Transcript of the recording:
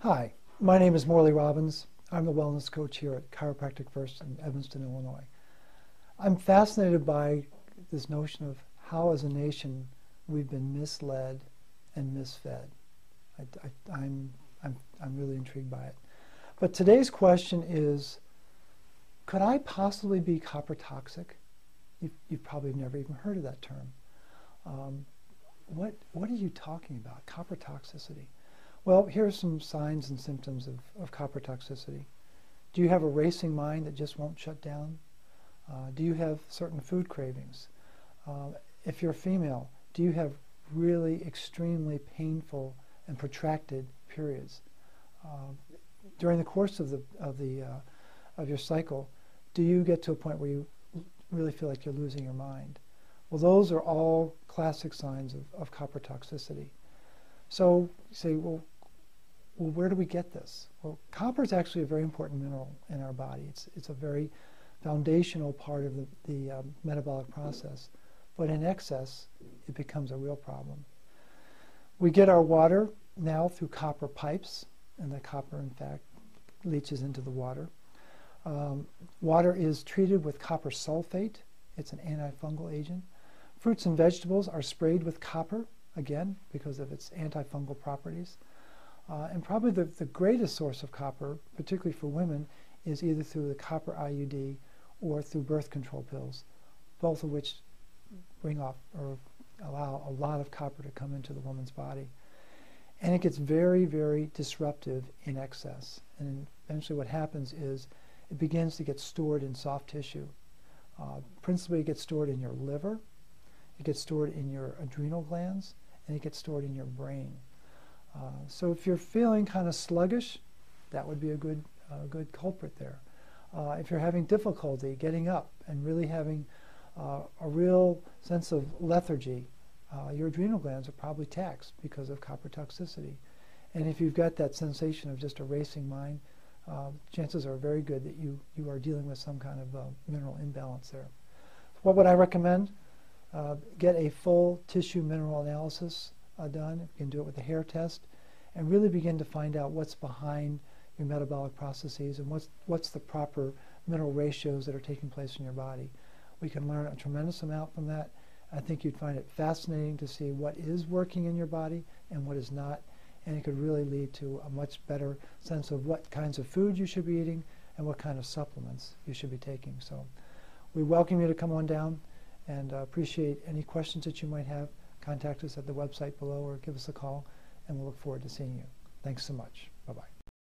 Hi, my name is Morley Robbins. I'm the wellness coach here at Chiropractic First in Evanston, Illinois. I'm fascinated by this notion of how as a nation we've been misled and misfed. I'm really intrigued by it. But today's question is, could I possibly be copper toxic? You've probably never even heard of that term. What are you talking about, copper toxicity? Well, here are some signs and symptoms of copper toxicity. Do you have a racing mind that just won't shut down? Do you have certain food cravings? If you're female, do you have really extremely painful and protracted periods? During the course of your cycle, do you get to a point where you really feel like you're losing your mind? Well, those are all classic signs of copper toxicity. So you say, well, where do we get this? Well, copper is actually a very important mineral in our body. It's a very foundational part of the metabolic process. But in excess, it becomes a real problem. We get our water now through copper pipes, and the copper, in fact, leaches into the water. Water is treated with copper sulfate. It's an antifungal agent. Fruits and vegetables are sprayed with copper, again, because of its antifungal properties. And probably the greatest source of copper, particularly for women, is either through the copper IUD or through birth control pills, both of which bring off or allow a lot of copper to come into the woman's body. And it gets very, very disruptive in excess. And eventually what happens is it begins to get stored in soft tissue. Principally it gets stored in your liver, it gets stored in your adrenal glands, and it gets stored in your brain. So if you're feeling kind of sluggish, that would be a good culprit there. If you're having difficulty getting up and really having a real sense of lethargy, your adrenal glands are probably taxed because of copper toxicity. And if you've got that sensation of just a racing mind, chances are very good that you are dealing with some kind of mineral imbalance there. What would I recommend? Get a full tissue mineral analysis done. You can do it with a hair test and really begin to find out what's behind your metabolic processes and what's the proper mineral ratios that are taking place in your body. We can learn a tremendous amount from that. I think you'd find it fascinating to see what is working in your body and what is not, and it could really lead to a much better sense of what kinds of food you should be eating and what kind of supplements you should be taking. So we welcome you to come on down and appreciate any questions that you might have. Contact us at the website below or give us a call, and we'll look forward to seeing you. Thanks so much. Bye-bye.